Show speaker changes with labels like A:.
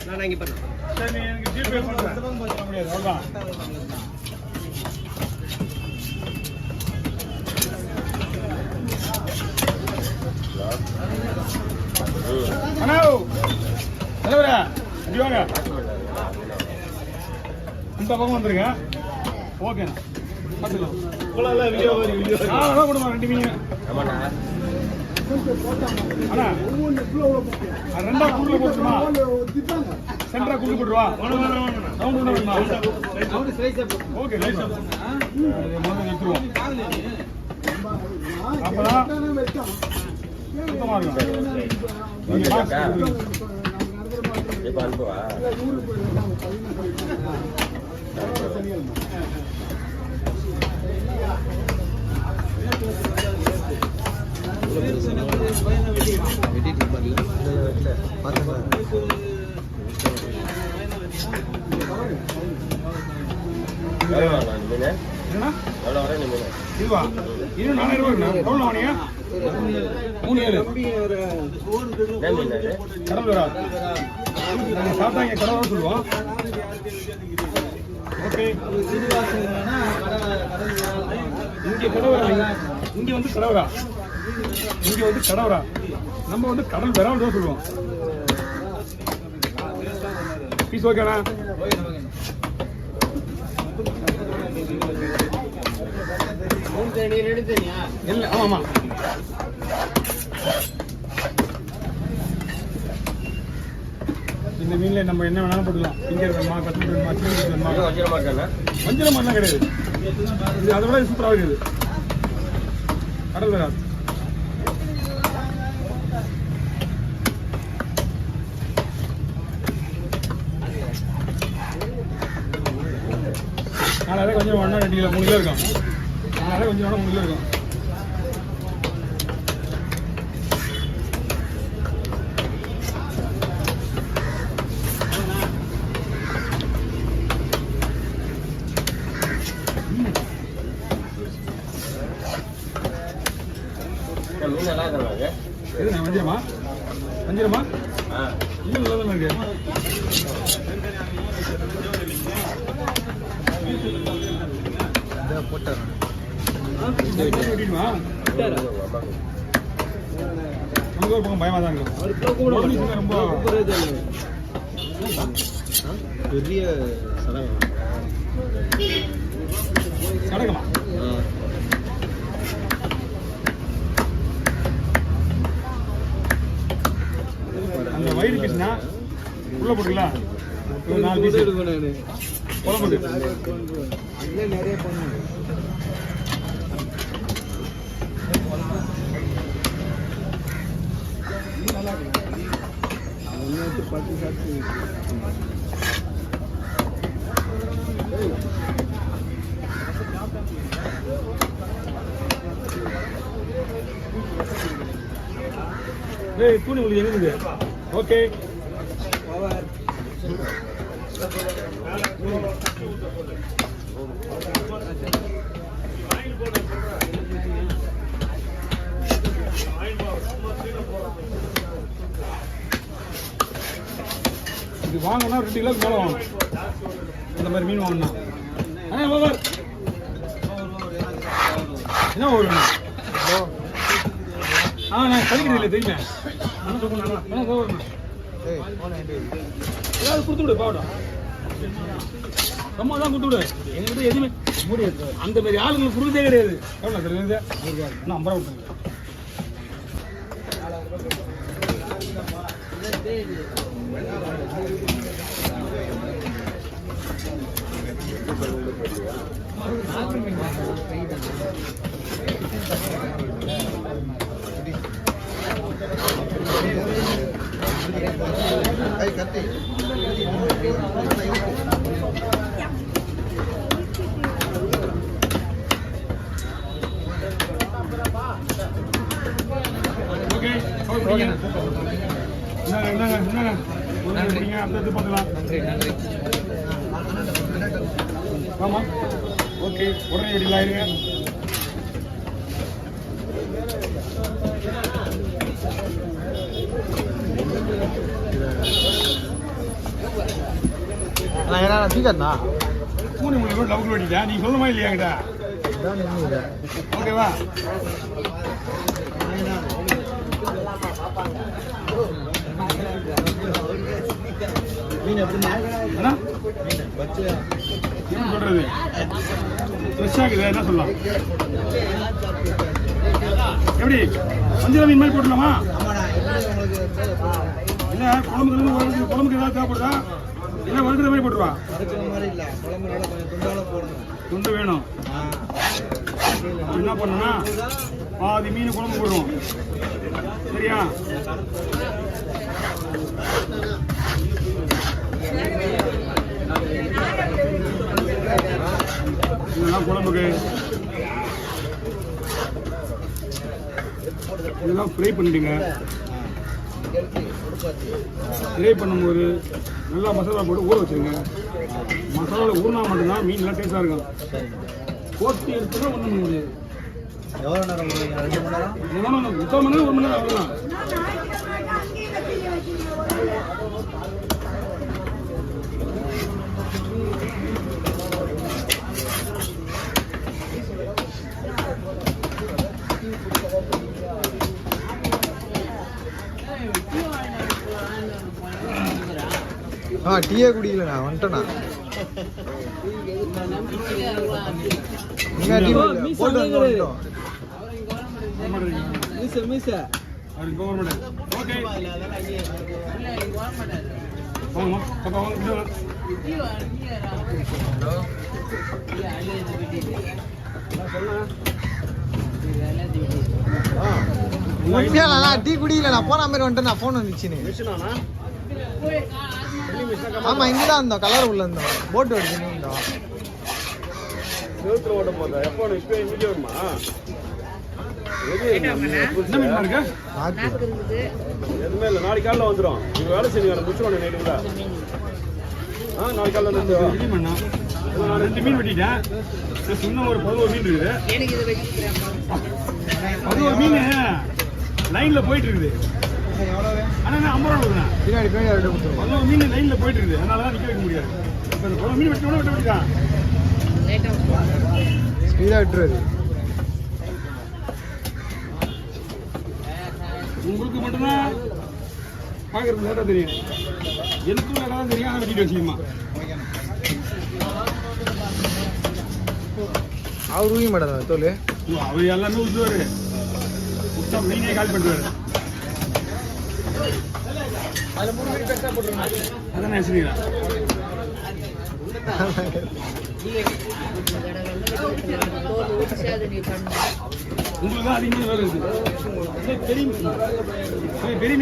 A: நான் இங்கே பண்ணேன்.
B: சரி நீ எனக்கு ஜிபே பண்ணுறேன். முடியாது அவ்வளோதான். அண்ணா தலைவரா இப்படி வாங்க. இந்த பக்கம் வந்துருங்க. ஓகேண்ணா பார்த்துக்கலாம். வீடியோ கொடுமா 2 மீன். அண்ணா ரெண்டா குள்ள போட்டுமா? சென்டரா குள்ள போட்டுவா. ஓகே முதல்ல எடுத்துருவோம். அப்பதான் சுத்தமா இருக்கும்.
C: இப்போ அனுப்புவா
B: இதுவா இன்னும் 4000 ரூபாய் எவ்வளோ வாங்கியா? 3,700 கடல் வரா சாப்பிட்டாங்க. கடல் சொல்லுவோம். ஓகே இங்கே கடவுரா, இங்கே வந்து கடவுரா, இங்கே வந்து கடவுரா. நம்ம வந்து கடல் விரால் தான் சொல்லுவோம். பீஸ் ஓகேண்ணா? இல்லை ஆமாம் இந்த மீன்ல நம்ம என்ன வேணாலும் போட்டுக்கலாம். இங்கே இருக்கணுமா, கத்திரி வேணுமா, சீனி வேணுமா, வஞ்சரம் மாதிரிலாம் கிடையாது. இது அதை விட சூப்பராக இருக்குது. கடல் வராது. நாலாவது கொஞ்சம் வேணா 2 கிலோ 3 கிலோ இருக்கும். நாலாவது கொஞ்சம் வேணா 3 கிலோ இருக்கும். வஞ்சிரமா வஞ்சிரமா இன்னும் நல்லா தான் இருக்கு. நமக்கு ஒரு பக்கம் பயமா தான் இருக்கும். ரொம்ப
A: பெரிய
B: சடகமா அந்த வயிறு பீஸ்னா உள்ள போட்டுக்கலாம். 4 பீஸ் குழம்புக்கு
A: நிறைய பண்ணுங்க. தூணி உங்களுக்கு இருக்குது. ஓகே இது வாங்கினா 2 கிலோக்கு மேலே வாங்கணும். இந்த மாதிரி மீன் வாங்கினா என்ன ஒரு நான் கழிக்கிறது இல்லை தெரியுமே. ஏதாவது கொடுத்து விடு பாவட்டும். ரொம்ப தான் கொடுத்து விடு. எங்கிட்ட எதுவுமே முடியாது. அந்த மாதிரி ஆளுங்களுக்கு கொடுத்தே கிடையாது. எவ்வளோ தெரியுது? 50 ரூபா விட்டுங்க. ஆமா ஓகே உடனே ரெடியா இருங்க.
C: நான் என்ன தீக்கண்ணா
B: மூணு மூணு லவுக்கு வெட்டிட்டேன். நீ சொல்லுமா இல்லையா கிட்ட? ஓகேவா?
C: மீன் எப்படி
B: என்ன சொல்றது? ஃப்ரெஷ்ஷாக இருக்குது, என்ன சொல்லலாம்? எப்படி வஞ்சிர மீன் மாதிரி போட்டுலாமா? இல்லை குழம்புக்கு ஏதாவது தேவைப்படுதா? இல்லை வறுக்கிற மாதிரி போட்டுருவா? துண்டு வேணும். என்ன பண்ணணும்னா பாதி மீன் குழம்பு போடுவோம். சரியா? இதெல்லாம் குழம்புக்கு. இதெல்லாம் ஃப்ரை பண்ணிடுங்க. ஃப்ரை பண்ணும்போது நல்லா மசாலா போட்டு ஊற வச்சுருங்க. மசாலாவில் ஊறினா மட்டும்தான் மீன் நல்லா டேஸ்டாக இருக்கும். போட்டு எடுத்துதான் ஒன்றும் பண்ண முடியாது.
C: எவ்வளோ நேரம் 2 மணி நேரம்?
B: 3 மணி நேரம் 1 மணி நேரம் அவ்வளோதான்.
C: டீயே குடிக்கலண்ணா வந்துட்டேண்ணா. டீ குடிக்கல போன மாதிரி வந்துட்டு நான் போன் வந்துச்சுன்னு. ஆமா இங்கதான் இருந்தோம், கலர் உள்ள இருந்தோம், போட்டு அடிச்சுன்னு இருந்தோம்.
B: ஓட்ட போதா எப்போ இப்போ இங்கே வருமா? எதுவுமே இல்லை, நாளைக்கு காலையில் வந்துடும். நீங்கள் வேலை செஞ்சு முடிச்சிடணும் நைட்டுங்களா? நாளைக்கு காலையில் வந்து 2 மீன் வெட்டிட்டேன். இன்னும் ஒரு 11 மீன் இருக்குது. 11 மீன் லைனில் போயிட்டு இருக்குது. ஆனால் 50 ரூபா கொடுக்குறேன்.
C: பின்னாடி பின்னாடி
B: 11 மீன் லைனில் போயிட்டு இருக்குது. அதனால தான் நிற்க வைக்க முடியாது. இப்போ இந்த 11 மீன் வெட்டி வெட்டிட்டான்.
C: ஸ்பீடாக விட்டுருது.
B: உங்களுக்கு மட்டும்தான் பார்க்கறது லேட்டாக தெரியும். எனக்கும் லேட்டாக தான் தெரியும். ஆனால் வெட்டிட்டு வச்சுக்கமா
C: அவர் ஊய மாட்டார் தோல்.
B: அவர் எல்லாமே ஊற்றுவார். உச்சா மீனே கால் பண்ணுவார். அதில் 3 மீன் பெருசாக போட்டுருங்க. அதான் நினைச்சுங்களா? உங்களுக்கு தான் அதிகமாக வேலை இருக்குது. பெரிய பெரிய